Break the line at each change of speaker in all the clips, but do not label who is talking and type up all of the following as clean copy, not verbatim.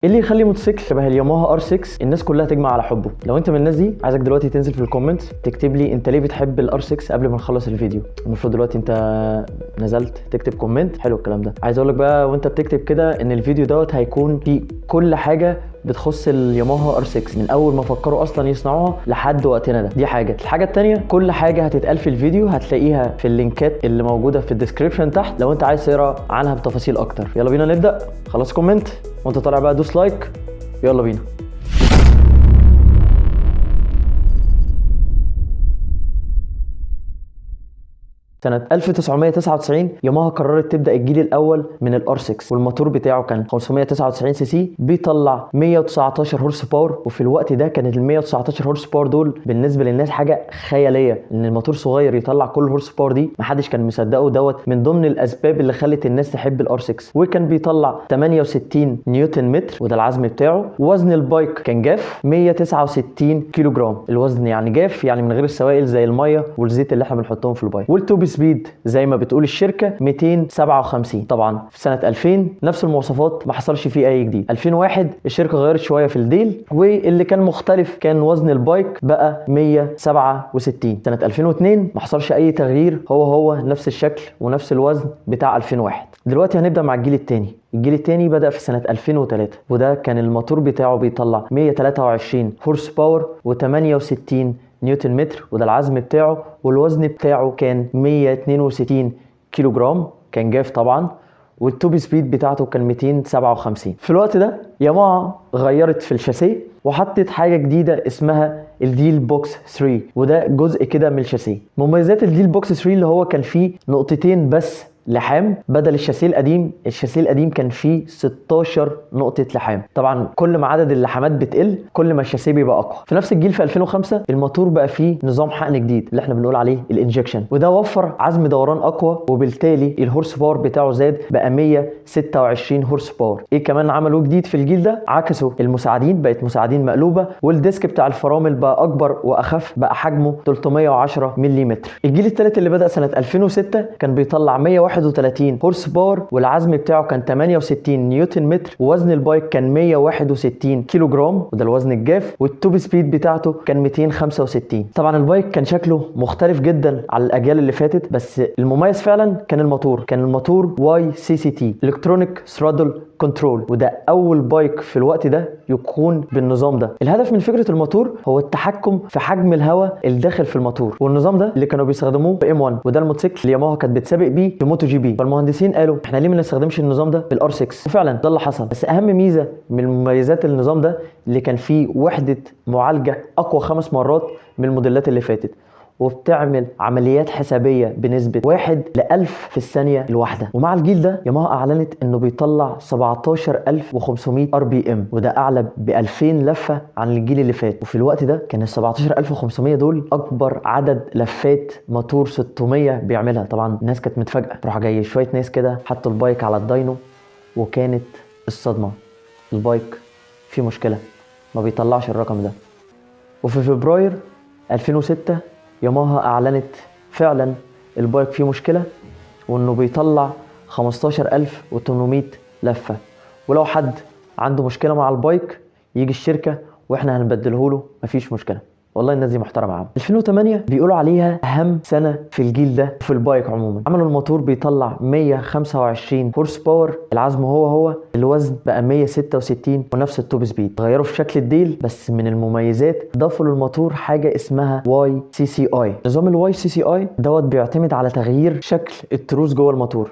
ايه اللي يخلي موتوسيكل شبه الياماها ار 6 الناس كلها تجمع على حبه؟ لو انت من الناس دي عايزك دلوقتي تنزل في الكومنت تكتب لي انت ليه بتحب الار 6 قبل ما نخلص الفيديو. المفروض دلوقتي انت نزلت تكتب كومنت حلو الكلام ده. عايز اقول لك بقى وانت بتكتب كده ان الفيديو دوت هيكون فيه كل حاجه بتخص الياماها ار 6 من اول ما فكروا اصلا يصنعوها لحد وقتنا ده. دي حاجه. الحاجه الثانيه كل حاجه هتتقال في الفيديو هتلاقيها في اللينكات اللي موجوده في الديسكريبشن تحت لو انت عايز تقرا عنها بتفاصيل اكتر. يلا بينا نبدا. خلاص كومنت وانت طالع بقى دوس لايك. يلا بينا. سنة 1999 ياماها قررت تبدأ الجيل الأول من الار 6 والموتور بتاعه كان 599 سي سي بيطلع 119 هورس باور. وفي الوقت ده كانت ال 119 هورس باور دول بالنسبة للناس حاجة خيالية، ان الموتور صغير يطلع كل الهورس باور دي محدش كان مصدقه. دوت من ضمن الأسباب اللي خلت الناس تحب الار 6. وكان بيطلع 68 نيوتن متر وده العزم بتاعه. وزن البايك كان جاف 169 كيلو جرام. الوزن يعني جاف يعني من غير السوائل زي المية والزيت اللي احنا بنحطهم في البايك. والتوب سبيد زي ما بتقول الشركه 257. طبعا في سنه 2000 نفس المواصفات ما حصلش فيه اي جديد. 2001 الشركه غيرت شويه في الديل واللي كان مختلف كان وزن البايك بقى 167. سنه 2002 ما حصلش اي تغيير، هو نفس الشكل ونفس الوزن بتاع 2001. دلوقتي هنبدا مع الجيل الثاني. الجيل الثاني بدأ في سنة 2003 وده كان الموتور بتاعه بيطلع 123 هورس باور و68 نيوتن متر وده العزم بتاعه. والوزن بتاعه كان 162 كيلو جرام، كان جاف طبعا. والتوب سبيد بتاعته كان 257. في الوقت ده ياماها غيرت في الشاسيه وحطت حاجه جديده اسمها الديل بوكس 3 وده جزء كده من الشاسيه. مميزات الديل بوكس 3 اللي هو كان فيه نقطتين بس لحام بدل الشاسيه القديم. الشاسيه القديم كان فيه 16 نقطه لحام. طبعا كل ما عدد اللحامات بتقل كل ما الشاسيه بيبقى اقوى. في نفس الجيل في 2005 الموتور بقى فيه نظام حقن جديد اللي احنا بنقول عليه الانجكشن وده وفر عزم دوران اقوى وبالتالي الهورس باور بتاعه زاد بقى 126 هورس باور. ايه كمان عملوه جديد في الجيل ده؟ عكسوا المساعدين، بقت مساعدين مقلوبه والديسك بتاع الفرامل بقى اكبر واخف، بقى حجمه 310 ملم. الجيل الثالث اللي بدأ سنه 2006 كان بيطلع 131 هورس باور والعزم بتاعه كان 68 نيوتن متر ووزن البايك كان 161 كيلو جرام وده الوزن الجاف. والتوب سبيد بتاعته كان 265. طبعا البايك كان شكله مختلف جدا على الاجيال اللي فاتت بس المميز فعلا كان الموتور. كان الموتور واي سي سي تي الكترونيك ثرودل كنترول وده اول بايك في الوقت ده يكون بالنظام ده. الهدف من فكره الموتور هو التحكم في حجم الهواء الداخل في الموتور والنظام ده اللي كانوا بيستخدموه في ام 1 وده الموتوسيكل اللي ياماها كانت بتسابق بيه في موتو جي بي. فالمهندسين قالوا احنا ليه ما نستخدمش النظام ده بالار 6 وفعلا ده اللي حصل. بس اهم ميزه من مميزات النظام ده اللي كان فيه وحده معالجه اقوى 5 مرات من الموديلات اللي فاتت وبتعمل عمليات حسابيه بنسبه 1 ل1000 في الثانيه الواحده. ومع الجيل ده ياماها اعلنت انه بيطلع 17500 ار بي ام وده اعلى ب 2000 لفه عن الجيل اللي فات. وفي الوقت ده كان ال 17500 دول اكبر عدد لفات موتور 600 بيعملها. طبعا الناس كانت متفاجئه، راح جاي شويه ناس كده حطوا البايك على الداينو وكانت الصدمه البايك فيه مشكله ما بيطلعش الرقم ده. وفي فبراير 2006 ياماها اعلنت فعلا البايك فيه مشكله وانه بيطلع 15800 لفه ولو حد عنده مشكله مع البايك يجي الشركه واحنا هنبدله له مفيش مشكله. والله الناس دي محترمه عم. 2008 بيقولوا عليها اهم سنه في الجيل ده في البايك عموما. عملوا الموتور بيطلع 125 هورس باور، العزم هو الوزن بقى 166 ونفس التوب سبيد. غيروا في شكل الديل بس من المميزات ضافوا للموتور حاجه اسمها واي سي سي اي. نظام الواي سي سي اي دوت بيعتمد على تغيير شكل التروس جوه الموتور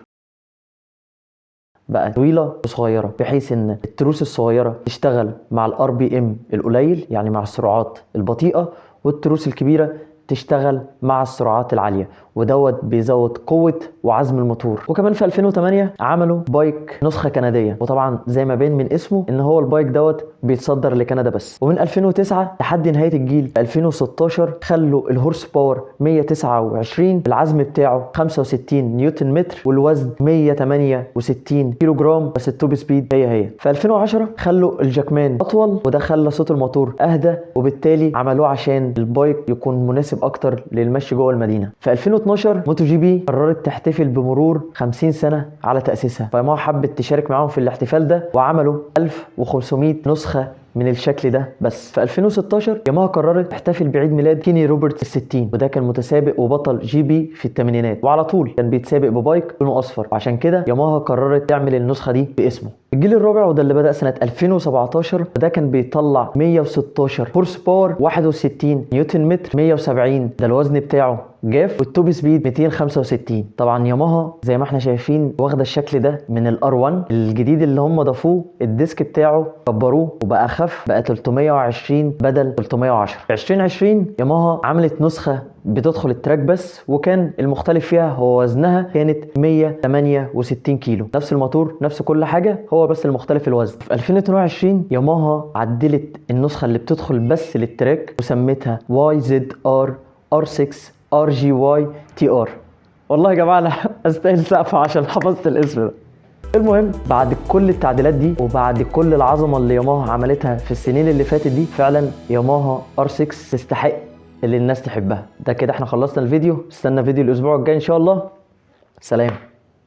بقى طويله وصغيره بحيث ان التروس الصغيره تشتغل مع الار بي ام القليل يعني مع السرعات البطيئه والتروس الكبيره تشتغل مع السرعات العاليه ودوت بيزود قوه وعزم الموتور. وكمان في 2008 عملوا بايك نسخه كنديه وطبعا زي ما باين من اسمه ان هو البايك دوت بيتصدر لكندا بس. ومن 2009 لحد نهايه الجيل في 2016 خلوا الهورس باور 129 العزم بتاعه 65 نيوتن متر والوزن 168 كيلو جرام بس التوب سبيد هي. في 2010 خلوا الجاكمان اطول وده خلى صوت الموتور اهدى وبالتالي عملوه عشان البايك يكون مناسب مناسب اكتر للمشي جوه المدينه. في 2012 موتو جي بي قررت تحتفل بمرور 50 سنه على تاسيسها، فياماها حبت تشارك معاهم في الاحتفال ده وعملوا 1500 نسخه من الشكل ده. بس في 2016 ياماها قررت تحتفل بعيد ميلاد كيني روبرت ال60، وده كان متسابق وبطل جي بي في الثمانينات، وعلى طول كان بيتسابق ببايك لونه اصفر، وعشان كده ياماها قررت تعمل النسخه دي باسمه. الجيل الرابع وده اللي بدأ سنة 2017 ده كان بيطلع 116 هورس باور، 61 نيوتن متر، 170 ده الوزن بتاعه جاف، والتوب سبيد 265. طبعا ياماها زي ما احنا شايفين واخده الشكل ده من الار1 الجديد اللي هم ضافوه، الديسك بتاعه كبروه وبقى اخف، بقى 320 بدل 310. في 2020 ياماها عملت نسخه بتدخل التراك بس، وكان المختلف فيها هو وزنها كانت 168 كيلو، نفس الموتور نفس كل حاجه، هو بس المختلف الوزن. في 2022 ياماها عدلت النسخه اللي بتدخل بس للتراك وسميتها YZR R6 RGY TR. والله يا جماعه انا استاهل سقفه عشان حفظت الاسم ده. المهم بعد كل التعديلات دي وبعد كل العظمه اللي ياماها عملتها في السنين اللي فاتت دي، فعلا ياماها R6 تستحق اللي الناس تحبها. ده كده احنا خلصنا الفيديو، استنى فيديو الاسبوع الجاي ان شاء الله. سلام.